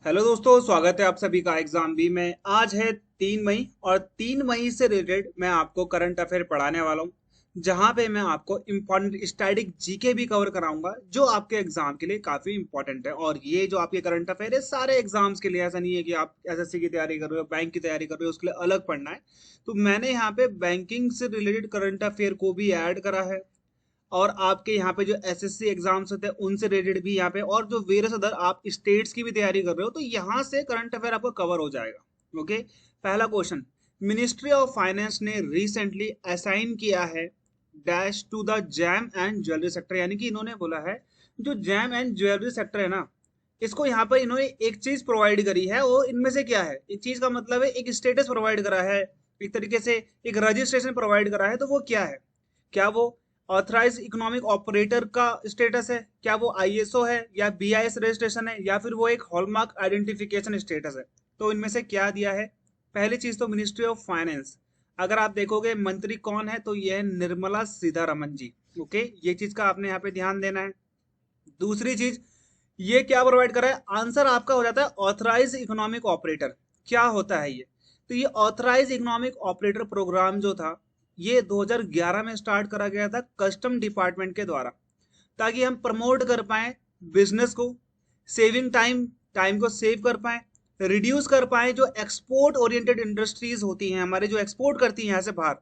Hello दोस्तों, स्वागत है आप सभी का एग्जाम बी में। आज है 3 मई और 3 मई से रिलेटेड मैं आपको करंट अफेयर पढ़ाने वाला हूँ, जहां पे मैं आपको इम्पोर्टेंट स्टैटिक जीके भी कवर कराऊंगा जो आपके एग्जाम के लिए काफी इंपॉर्टेंट है। और ये जो आपके करंट अफेयर है सारे एग्जाम्स के लिए, ऐसा नहीं है कि आप एसएससी की तैयारी कर रहे हो, बैंक की तैयारी कर रहे हो, उसके लिए अलग पढ़ना है। तो मैंने यहाँ पे बैंकिंग से रिलेटेड करंट अफेयर को भी ऐड करा है, और आपके यहाँ पे जो एसएससी एग्जाम्स होते हैं उनसे रिलेटेड भी यहाँ पे, और जो वेरियस अदर आप स्टेट्स की भी तैयारी कर रहे हो तो यहाँ से करंट अफेयर आपको कवर हो जाएगा। ओके, पहला क्वेश्चन, मिनिस्ट्री ऑफ फाइनेंस ने रिसेंटली असाइन किया है dash to the gem and jewellery sector. यानी कि इन्होंने बोला है जो जैम एंड ज्वेलरी सेक्टर है ना, इसको यहाँ पर इन्होंने एक चीज प्रोवाइड करी है। वो इनमें से क्या है? एक चीज का मतलब है एक स्टेटस प्रोवाइड करा है, एक तरीके से एक रजिस्ट्रेशन प्रोवाइड करा है। तो वो क्या है? क्या वो ऑथराइज इकोनॉमिक ऑपरेटर का स्टेटस है? क्या वो आईएसओ है या बीआईएस रजिस्ट्रेशन है या फिर वो एक हॉलमार्क आइडेंटिफिकेशन स्टेटस है? तो इनमें से क्या दिया है? पहली चीज तो मिनिस्ट्री ऑफ फाइनेंस, अगर आप देखोगे मंत्री कौन है तो ये है निर्मला सीतारमन जी। ओके, ये चीज का आपने यहाँ पे ध्यान देना है। दूसरी चीज, ये क्या प्रोवाइड कर रहा है? आंसर आपका हो जाता है ऑथराइज इकोनॉमिक ऑपरेटर। क्या होता है ये? तो ये ऑथराइज इकोनॉमिक ऑपरेटर प्रोग्राम जो था, ये 2011 में स्टार्ट करा गया था कस्टम डिपार्टमेंट के द्वारा, ताकि हम प्रमोट कर पाए बिजनेस को, सेविंग टाइम, टाइम को सेव कर पाए, रिड्यूस कर पाए जो एक्सपोर्ट ओरिएंटेड इंडस्ट्रीज होती हैं हमारे, जो एक्सपोर्ट करती हैं यहाँ से बाहर,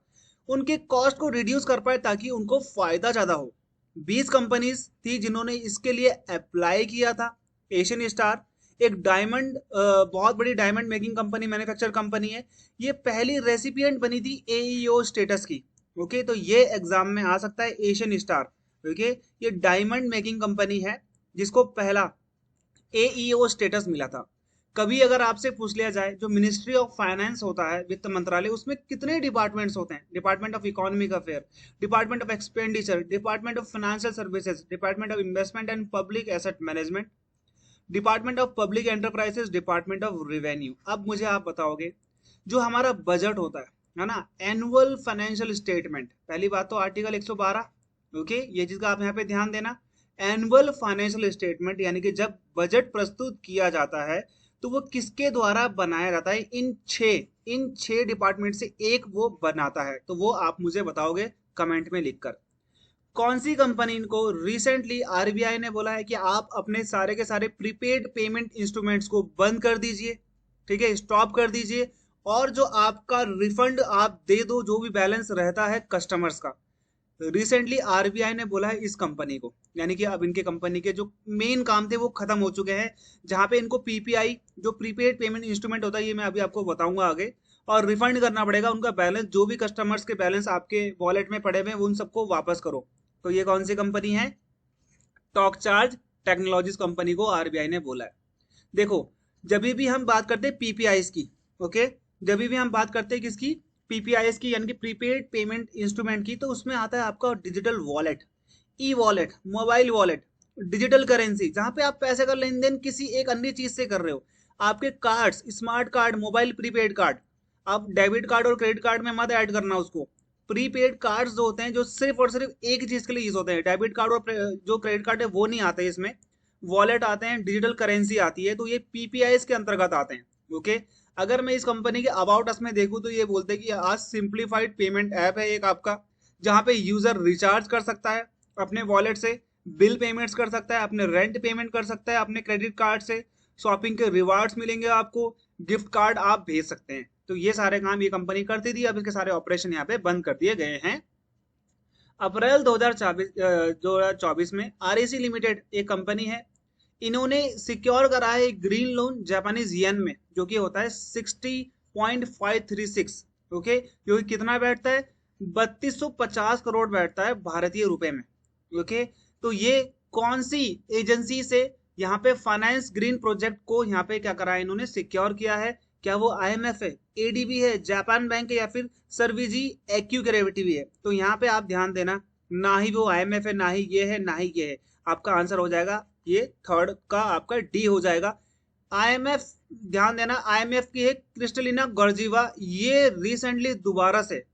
उनके कॉस्ट को रिड्यूस कर पाए ताकि उनको फायदा ज्यादा हो। 20 कंपनीज थी जिन्होंने इसके लिए अप्लाई किया था। एशियन स्टार एक डायमंड, बहुत बड़ी diamond making company, manufacture company है, ये पहली रेसिपिएंट बनी थी एईओ स्टेटस की। ओके, तो ये एग्जाम में आ सकता है एशियन स्टार। ओके, ये डायमंड मेकिंग कंपनी है जिसको पहला एईओ स्टेटस मिला था। कभी अगर आपसे पूछ लिया जाए जो मिनिस्ट्री ऑफ फाइनेंस होता है, वित्त मंत्रालय, उसमें कितने डिपार्टमेंट्स होते हैं? Department of economic affair, department of expenditure, department of financial services, department of investment and public asset management, department of public enterprises, department of revenue. अब मुझे आप बताओगे जो हमारा बजट होता है ना, एनुअल फाइनेंशियल स्टेटमेंट, पहली बात तो आर्टिकल 112। ओके, ये चीज का आप यहाँ पे ध्यान देना। एनुअल फाइनेंशियल स्टेटमेंट यानी कि जब बजट प्रस्तुत किया जाता है तो वो किसके द्वारा बनाया जाता है? इन छह डिपार्टमेंट से एक वो बनाता है। तो वो आप मुझे बताओगे कमेंट में लिखकर। कौन सी कंपनी को रिसेंटली आरबीआई ने बोला है कि आप अपने सारे के सारे प्रीपेड पेमेंट इंस्ट्रूमेंट्स को बंद कर दीजिए, ठीक है, स्टॉप कर दीजिए, और जो आपका रिफंड आप दे दो जो भी बैलेंस रहता है कस्टमर्स का। रिसेंटली आरबीआई ने बोला है इस कंपनी को, यानी कि अब इनके कंपनी के जो मेन काम थे वो खत्म हो चुके हैं, जहां पे इनको पीपीआई जो प्रीपेड पेमेंट इंस्ट्रूमेंट होता है, ये मैं अभी आपको बताऊंगा आगे, और रिफंड करना पड़ेगा उनका बैलेंस, जो भी कस्टमर्स के बैलेंस आपके वॉलेट में पड़े हुए हैं उन सबको वापस करो। तो ये कौन सी कंपनी है? टॉक चार्ज टेक्नोलॉजीज कंपनी को आरबीआई ने बोला है। देखो, जब भी हम बात करते हैं पीपीआईस की, ओके, जब भी हम बात करते हैं किसकी? पीपीआईएस की, यानी कि प्रीपेड पेमेंट इंस्ट्रूमेंट की, तो उसमें आता है आपका digital wallet, e wallet, mobile wallet, digital currency, जहां पे आप पैसे का लेन देन किसी एक अन्य चीज से कर रहे हो। आपके cards, smart card, mobile prepaid card, आप डेबिट कार्ड और क्रेडिट कार्ड में मत ऐड करना उसको। प्रीपेड कार्ड्स जो होते हैं जो सिर्फ और सिर्फ एक चीज के लिए यूज होते हैं, डेबिट कार्ड और जो क्रेडिट कार्ड है वो नहीं आते इसमें। वॉलेट आते हैं, डिजिटल करेंसी आती है, तो ये पीपीआईएस के अंतर्गत आते हैं। ओके, अगर मैं इस कंपनी के अबाउट अस में देखूं तो ये बोलते हैं कि आज सिंप्लीफाइड पेमेंट ऐप है एक आपका, जहां पे यूजर रिचार्ज कर सकता है अपने वॉलेट से, बिल पेमेंट्स कर सकता है, अपने रेंट पेमेंट कर सकता है अपने क्रेडिट कार्ड से, शॉपिंग के रिवार्ड्स मिलेंगे आपको, गिफ्ट कार्ड आप भेज सकते हैं। तो ये सारे काम ये कंपनी करती थी, अब इसके सारे ऑपरेशन यहाँ पे बंद कर दिए गए हैं। अप्रैल 2024 में आरएसी लिमिटेड एक कंपनी है, इन्होंने सिक्योर करा है ग्रीन लोन जापानीज येन में, जो कि होता है 60.536। ओके, जो कि कितना बैठता है? 3250 करोड़ बैठता है भारतीय रुपए में। ओके, तो ये कौन सी एजेंसी से यहाँ पे फाइनेंस ग्रीन प्रोजेक्ट को यहाँ पे क्या करा है? इन्होंने सिक्योर किया है। क्या वो आईएमएफ है, एडीबी है, जापान बैंक है, या फिर सर्विजी एक्यू क्रेडिटी है? तो यहाँ पे आप ध्यान देना, ना ही वो आईएमएफ है, ना ही ये है, ना ही ये है। आपका आंसर हो जाएगा ये थर्ड का, आपका डी हो जाएगा। आईएमएफ, ध्यान देना, आईएमएफ की है क्रिस्टलिना गॉर्जीवा, ये रिसेंटली दोबारा से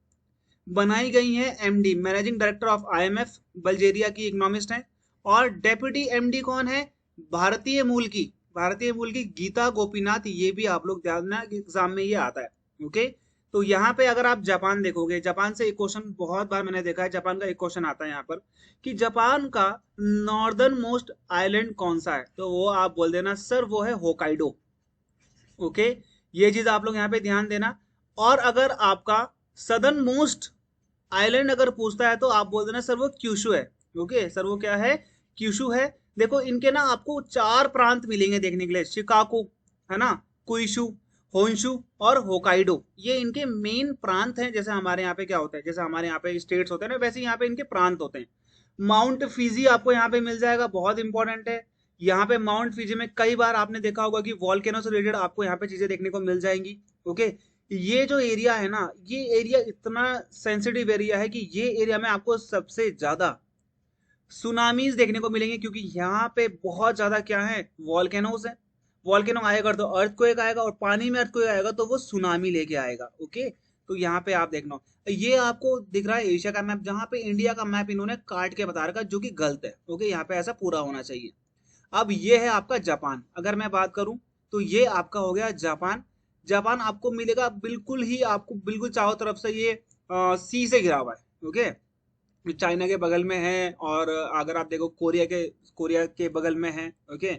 बनाई गई हैं MD, managing director of IMF, Bulgaria की इकोनॉमिस्ट हैं। और डेप्यूटी एमडी कौन है? भारतीय मूल की, भारतीय मूल की गीता गोपीनाथ, ये भी आप लोग ध्यान देना एग्जाम में ये आता है। ओके, तो यहाँ पे अगर आप जापान देखोगे, जापान से एक क्वेश्चन बहुत बार मैंने देखा है, जापान का एक क्वेश्चन आता है यहाँ पर कि जापान का नॉर्दर्न मोस्ट आइलैंड कौन सा है, तो वो आप बोल देना सर वो है होकाइडो। ओके, ये चीज आप लोग यहाँ पे ध्यान देना। और अगर आपका सदर्न मोस्ट आइलैंड अगर पूछता है तो आप बोल देना सर वो क्यूशु है। ओके सर, वो क्या है, क्यूशु है। देखो इनके ना आपको चार प्रांत मिलेंगे देखने के लिए, शिकागो है ना, कुइशु, होन्शु और होकाइडो, ये इनके मेन प्रांत हैं। जैसे हमारे यहाँ पे क्या होता है, जैसे हमारे यहाँ पे स्टेट्स होते हैं ना, वैसे यहाँ पे इनके प्रांत होते हैं। माउंट फिजी आपको यहाँ पे मिल जाएगा, बहुत इंपॉर्टेंट है। यहाँ पे माउंट फिजी में कई बार आपने देखा होगा कि वॉल्केनो से रिलेटेड आपको यहाँ पे चीजें देखने को मिल जाएंगी। ओके, ये जो एरिया है ना, ये एरिया इतना सेंसिटिव एरिया है कि ये एरिया में आपको सबसे ज्यादा सुनामीज देखने को मिलेंगे, क्योंकि यहाँ पे बहुत ज्यादा क्या है, वॉल्केनोज है। वॉल्केनो आएगा तो अर्थक्वेक आएगा, और पानी में अर्थक्वेक आएगा तो वो सुनामी लेके आएगा। ओके, तो यहाँ पे आप देखना, ये आपको दिख रहा है एशिया का मैप, जहाँ पे इंडिया का मैप इन्होंने काट के बता रखा, जो कि गलत है। ओके, यहाँ पे ऐसा पूरा होना चाहिए। अब ये है आपका जापान, अगर मैं बात करूं तो ये आपका हो गया जापान। जापान आपको मिलेगा बिल्कुल ही, आपको बिल्कुल चारों तरफ से ये सी से घिरा हुआ है। ओके, चाइना के बगल में है, और अगर आप देखो कोरिया के बगल में है। ओके,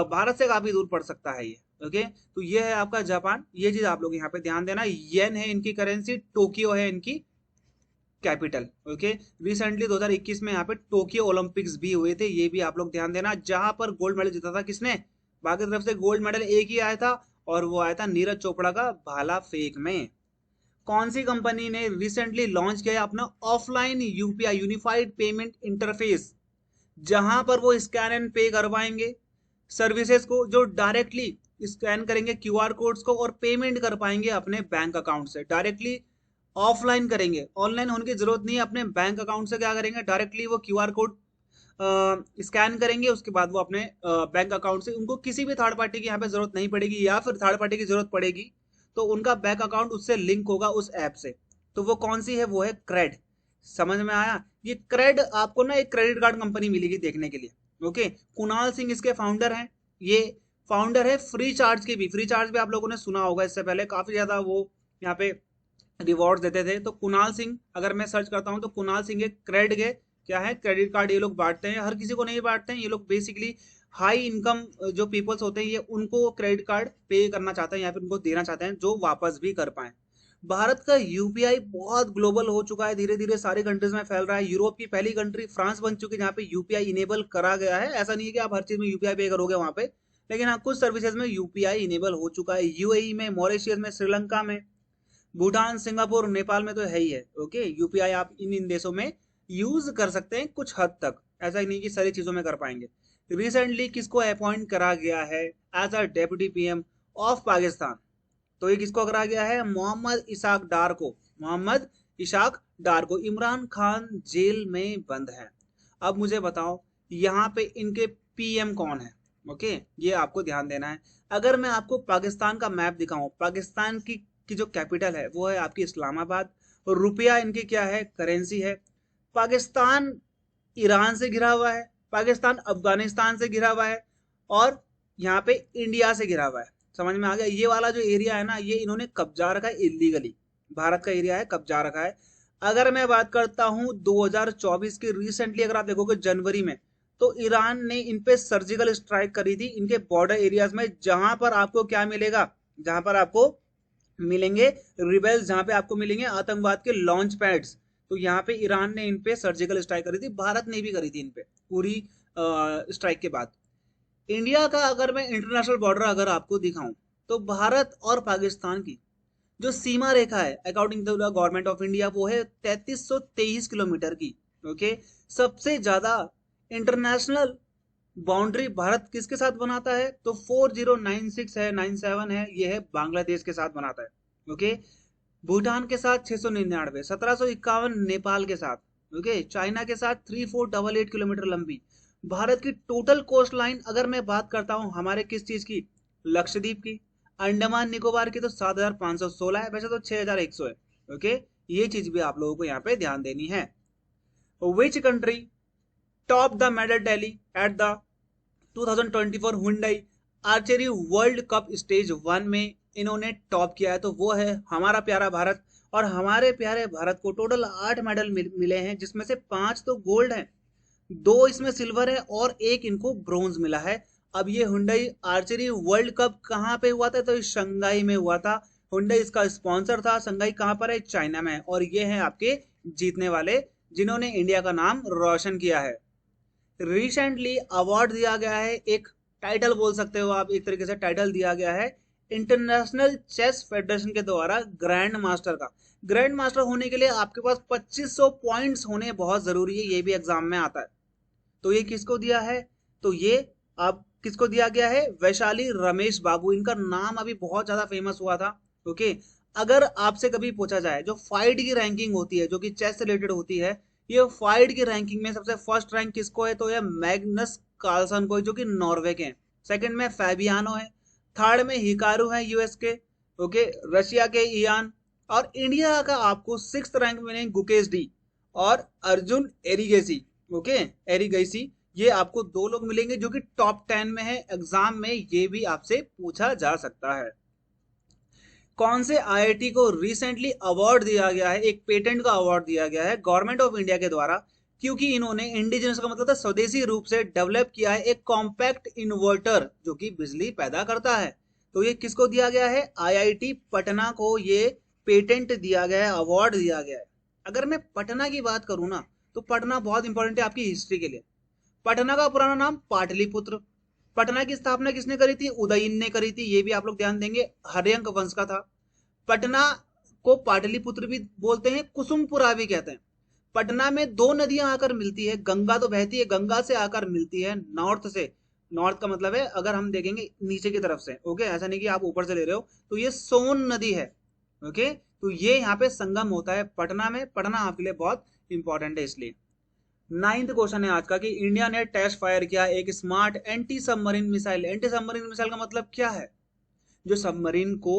भारत से काफी दूर पड़ सकता है ये। ओके, तो ये है आपका जापान, ये चीज आप लोग यहाँ पे ध्यान देना। येन है इनकी करेंसी, टोक्यो है इनकी कैपिटल। ओके, रिसेंटली 2021 में यहाँ पे टोक्यो ओलंपिक्स भी हुए थे, ये भी आप लोग ध्यान देना, जहां पर गोल्ड मेडल जीता था किसने, भारत की तरफ से गोल्ड मेडल एक ही आया था, और वो आया था नीरज चोपड़ा का भाला फेंक में। कौन सी कंपनी ने रिसेंटली लॉन्च किया अपना offline UPI, unified payment interface, जहां पर वो स्कैन एंड पे करवाएंगे सर्विसेज को, जो डायरेक्टली स्कैन करेंगे क्यूआर कोड्स को और पेमेंट कर पाएंगे अपने बैंक अकाउंट से डायरेक्टली। ऑफलाइन करेंगे, ऑनलाइन होने की जरूरत नहीं है, अपने बैंक अकाउंट से क्या करेंगे, डायरेक्टली वो क्यूआर कोड स्कैन करेंगे, उसके बाद वो अपने बैंक अकाउंट से, उनको किसी भी थर्ड पार्टी की यहाँ पे जरूरत नहीं पड़ेगी, या फिर थर्ड पार्टी की जरूरत पड़ेगी तो उनका बैंक अकाउंट उससे लिंक होगा उस ऐप से। तो वो कौन सी है, वो है क्रेड। समझ में आया, ये क्रेड आपको ना एक क्रेडिट कार्ड कंपनी मिलेगी देखने के लिए। ओके, कुणाल सिंह इसके फाउंडर हैं, ये फाउंडर है फ्री चार्ज के भी। फ्री चार्ज भी आप लोगों ने सुना होगा, इससे पहले काफी ज्यादा वो यहाँ पे रिवॉर्ड देते थे। तो कुणाल सिंह, अगर मैं सर्च करता हूँ तो कुणाल सिंह एक क्रेड के क्या है, क्रेडिट कार्ड ये लोग बांटते हैं, हर किसी को नहीं बांटते हैं ये लोग, बेसिकली हाई इनकम जो पीपल्स होते हैं ये उनको क्रेडिट कार्ड पे करना चाहते हैं, या फिर उनको देना चाहते हैं जो वापस भी कर पाए। भारत का यूपीआई बहुत ग्लोबल हो चुका है, धीरे धीरे सारी कंट्रीज में फैल रहा है। यूरोप की पहली कंट्री फ्रांस बन चुकी है जहाँ पे यूपीआई इनेबल करा गया है। ऐसा नहीं है कि आप हर चीज में यूपीआई पे करोगे वहां पे, लेकिन हाँ कुछ सर्विसेज में यूपीआई इनेबल हो चुका है। यूएई में, मॉरिशियस में, श्रीलंका में, भूटान, सिंगापुर, नेपाल में तो है ही है। ओके, यूपीआई आप इन इन देशों में यूज कर सकते हैं कुछ हद तक, ऐसा ही नहीं कि सारी चीजों में कर पाएंगे। रिसेंटली किसको अपॉइंट करा गया है as a deputy PM of Pakistan, तो ये किसको करा गया है, मोहम्मद इसाक डार को। मोहम्मद इशाक डार को। इमरान खान जेल में बंद है। अब मुझे बताओ यहाँ पे इनके पीएम कौन है। ओके, ये आपको ध्यान देना है। अगर मैं आपको पाकिस्तान का मैप दिखाऊं, पाकिस्तान की जो कैपिटल है वो है आपकी इस्लामाबाद, और रुपया इनकी क्या है, करेंसी है। पाकिस्तान ईरान से घिरा हुआ है, पाकिस्तान अफगानिस्तान से घिरा हुआ है, और यहाँ पे इंडिया से घिरा हुआ है। समझ में आ गया, ये वाला जो एरिया है ना, ये इन्होंने कब्जा रखा है इलीगली, भारत का एरिया है, कब्जा रखा है। अगर मैं बात करता हूं 2024 की, रिसेंटली अगर आप देखोगे जनवरी में, तो ईरान ने इन पे सर्जिकल स्ट्राइक करी थी इनके बॉर्डर एरियाज में, जहां पर आपको क्या मिलेगा, जहां पर आपको मिलेंगे रिबेल्स, जहां पे आपको मिलेंगे आतंकवाद के लॉन्च पैड्स। तो यहाँ पे ईरान ने इन पे सर्जिकल स्ट्राइक करी थी, भारत ने भी करी थी इन पे पूरी स्ट्राइक के बाद। इंडिया का अगर मैं इंटरनेशनल बॉर्डर अगर आपको दिखाऊं, तो भारत और पाकिस्तान की जो सीमा रेखा है according to the government of India, वो है 3323 किलोमीटर की। ओके, सबसे ज्यादा इंटरनेशनल बाउंड्री भारत किसके साथ बनाता है, तो 4096 है, 97 है, ये है बांग्लादेश के साथ बनाता है। ओके, भूटान के साथ 699, 1751 नेपाल के साथ। ओके, चाइना के साथ 3488 किलोमीटर लंबी। भारत की टोटल कोस्ट लाइन अगर मैं बात करता हूं हमारे किस चीज की, लक्षद्वीप की, अंडमान निकोबार की, तो 7516 है, वैसे तो 6100 है। ओके, ये चीज भी आप लोगों को यहाँ पे ध्यान देनी है। Which country top the medal tally at the 2024 Hyundai archery world cup stage 1 में इन्होंने टॉप किया है, तो वो है हमारा प्यारा भारत। और हमारे प्यारे भारत को टोटल 8 मेडल मिले हैं, जिसमें से 5 तो गोल्ड हैं, 2 इसमें सिल्वर है और 1 इनको ब्रोंज मिला है। अब ये हुंडई आर्चरी वर्ल्ड कप कहाँ पे हुआ था, तो शंघाई में हुआ था। हुंडई इसका स्पॉन्सर था। शंघाई कहाँ पर है, चाइना में। और ये हैं आपके जीतने वाले, जिन्होंने इंडिया का नाम रोशन किया है। रिसेंटली अवार्ड दिया गया है, एक टाइटल बोल सकते हो आप, एक तरीके से टाइटल दिया गया है इंटरनेशनल चेस फेडरेशन के द्वारा ग्रैंड मास्टर का। ग्रैंड मास्टर होने के लिए आपके पास 2500 पॉइंट्स होने बहुत जरूरी है, ये भी एग्जाम में आता है। तो ये किसको दिया है, तो ये आप किसको दिया गया है, वैशाली रमेश बाबू। इनका नाम अभी बहुत ज्यादा फेमस हुआ था। ओके, अगर आपसे कभी पूछा जाए जो फाइट की रैंकिंग होती है, जो कि चेस से रिलेटेड होती है, ये फाइट की रैंकिंग में सबसे फर्स्ट रैंक किसको है, तो ये मैग्नस कार्लसन को है, जो कि नॉर्वे के हैं। सेकंड में फैबियानो है। थर्ड में हिकारू है यूएस के। ओके, रशिया के इयान। और इंडिया का आपको 6th रैंक में गुकेश डी और अर्जुन एरिगेसी। ओके, एरिगेसी, ये आपको 2 लोग मिलेंगे जो कि टॉप 10 में है। एग्जाम में ये भी आपसे पूछा जा सकता है। कौन से आईआईटी को रिसेंटली अवार्ड दिया गया है, एक पेटेंट का अवार्ड दिया गया है गवर्नमेंट ऑफ इंडिया के द्वारा, क्योंकि इन्होंने इंडिजिनस का मतलब था स्वदेशी रूप से डेवलप किया है एक कॉम्पैक्ट इन्वर्टर जो कि बिजली पैदा करता है। तो ये किसको दिया गया है, आईआईटी पटना को ये पेटेंट दिया गया है, अवार्ड दिया गया है। अगर मैं पटना की बात करूं ना, तो पटना बहुत इंपॉर्टेंट है आपकी हिस्ट्री के लिए। पटना का पुराना नाम पाटलिपुत्र। पटना की स्थापना किसने करी थी, उदयन ने करी थी, ये भी आप लोग ध्यान देंगे, हर्यंक वंश का था। पटना को पाटलिपुत्र भी बोलते हैं, कुसुमपुरा भी कहते हैं। पटना में 2 नदियां आकर मिलती है, गंगा तो बहती है, गंगा से आकर मिलती है नॉर्थ से। नॉर्थ का मतलब है अगर हम देखेंगे नीचे की तरफ से। ओके, ऐसा नहीं कि आप ऊपर से ले रहे हो। तो ये सोन नदी है। ओके, तो ये यहाँ पे संगम होता है पटना में। पटना आपके लिए बहुत इंपॉर्टेंट है इसलिए। 9th क्वेश्चन है आज का कि इंडिया ने टेस्ट फायर किया एक smart anti submarine missile. Anti submarine missile का मतलब क्या है, जो सबमरीन को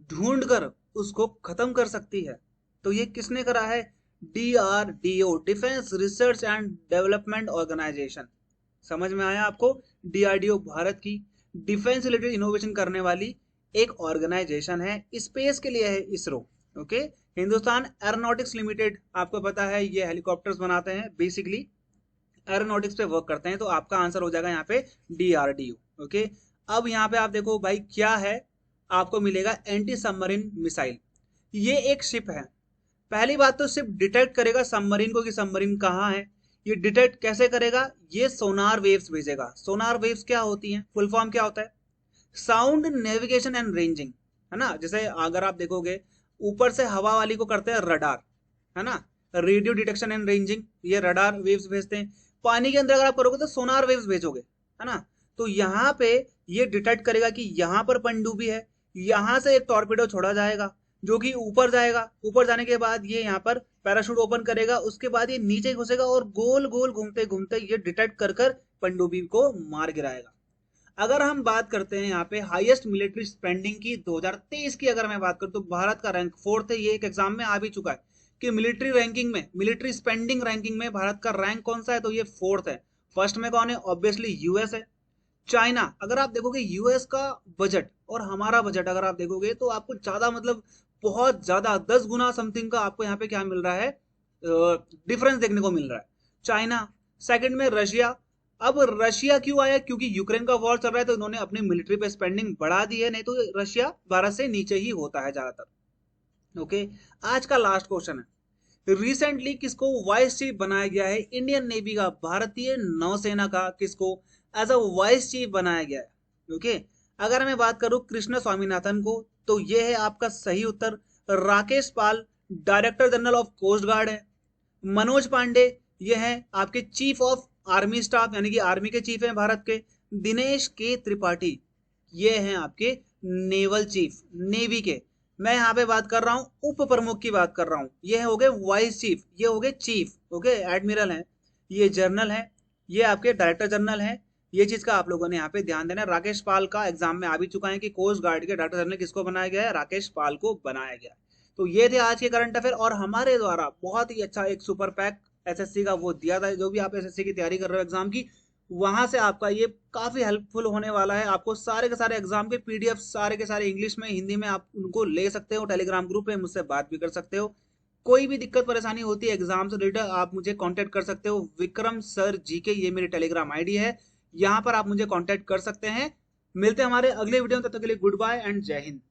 ढूंढ कर उसको खत्म कर सकती है। तो ये किसने करा है, DRDO, defence research and development organisation. समझ में आया आपको, डीआरडीओ भारत की डिफेंस रिलेटेड इनोवेशन करने वाली एक ऑर्गेनाइजेशन है। स्पेस के लिए है ISRO. Okay, Hindustan aeronautics limited, आपको पता है ये हेलीकॉप्टर्स बनाते हैं, बेसिकली एरोनॉटिक्स पे वर्क करते हैं। तो आपका आंसर हो जाएगा यहाँ पे डीआरडीओ। ओके, अब यहाँ पे आप देखो भाई क्या है, आपको मिलेगा एंटी सबमरीन मिसाइल। ये एक शिप है। पहली बात तो शिप डिटेक्ट करेगा सबमरीन को कि सबमरीन कहाँ है। ये डिटेक्ट कैसे करेगा, ये सोनार वेव्स भेजेगा। सोनार वेव्स क्या होती हैं, फुल फॉर्म क्या होता है, साउंड नेविगेशन एंड रेंजिंग, है ना। जैसे अगर आप देखोगे ऊपर से हवा वाली को करते हैं रडार, है ना, रेडियो डिटेक्शन एंड रेंजिंग, ये रडार वेव्स भेजते हैं। पानी के अंदर अगर आप करोगे तो सोनार वेव्स भेजोगे, है ना। तो यहाँ पे ये डिटेक्ट करेगा कि यहाँ पर पनडुब्बी है, यहाँ से एक टॉर्पेडो छोड़ा जाएगा जो कि ऊपर जाएगा। ऊपर जाने के बाद ये यहाँ पर पैराशूट ओपन करेगा, उसके बाद ये नीचे घुसेगा और गोल गोल घूमते घूमते ये डिटेक्ट कर कर पनडुब्बी को मार गिराएगा। अगर हम बात करते हैं यहाँ पे हाईएस्ट मिलिट्री स्पेंडिंग की 2023 की, अगर मैं बात करूं तो भारत का रैंक 4th है। ये एक एग्जाम में आ भी चुका है कि मिलिट्री रैंकिंग में, मिलिट्री स्पेंडिंग रैंकिंग में भारत का रैंक कौन सा है, तो ये 4th है। फर्स्ट में कौन है, ऑब्वियसली यूएस है। चाइना, अगर आप देखोगे यूएस का बजट और हमारा बजट अगर आप देखोगे तो आपको ज्यादा मतलब बहुत ज्यादा 10 गुना समथिंग का आपको यहाँ पे क्या मिल रहा है, डिफरेंस देखने को मिल रहा है। चाइना, सेकंड में रशिया। अब रशिया क्यों आया, क्योंकि यूक्रेन का वॉर चल रहा है तो इन्होंने अपनी मिलिट्री पे स्पेंडिंग बढ़ा दी है, नहीं तो रशिया भारत से नीचे ही होता है ज्यादातर। ओके, आज का लास्ट क्वेश्चन है, रिसेंटली किसको वाइस चीफ बनाया गया है इंडियन नेवी का, भारतीय नौसेना का, किसको एज अ वाइस चीफ बनाया गया है। ओके, अगर मैं बात करूं कृष्ण स्वामीनाथन को, तो ये है आपका सही उत्तर। Rakesh Pal director general of coast guard है। मनोज पांडे ये है आपके चीफ ऑफ आर्मी स्टाफ, यानी कि आर्मी के चीफ हैं भारत के। दिनेश के त्रिपाठी ये हैं आपके नेवल चीफ, नेवी के। मैं यहाँ पे बात कर रहा हूँ उप प्रमुख की बात कर रहा हूँ, ये हो गए वाइस चीफ, ये हो गए चीफ। ओके, एडमिरल हैं, ये जनरल हैं, ये आपके डायरेक्टर जनरल हैं। ये चीज का आप लोगों ने यहाँ पे ध्यान देना है। राकेश पाल का एग्जाम में आ भी चुका है कि कोस्ट गार्ड के डायरेक्टर जनरल किसको बनाया गया है, राकेश पाल को बनाया गया है। तो ये थे आज के करंट अफेयर, और हमारे द्वारा बहुत ही अच्छा एक सुपर पैक एसएससी का वो दिया था। जो भी आप एसएससी की तैयारी कर रहे हो एग्जाम की, वहां से आपका ये काफी हेल्पफुल होने वाला है। आपको सारे के सारे एग्जाम के पीडीएफ सारे के सारे इंग्लिश में, हिंदी में आप उनको ले सकते हो। टेलीग्राम ग्रुप पे मुझसे बात भी कर सकते हो। कोई भी दिक्कत परेशानी होती है एग्जाम से रिलेटेड, आप मुझे कांटेक्ट कर सकते हो। विक्रम सर जीके ये मेरी टेलीग्राम आईडी है, यहाँ पर आप मुझे कांटेक्ट कर सकते हैं। मिलते हैं हमारे अगले वीडियो में, तब तक के लिए गुड बाय एंड जय हिंद।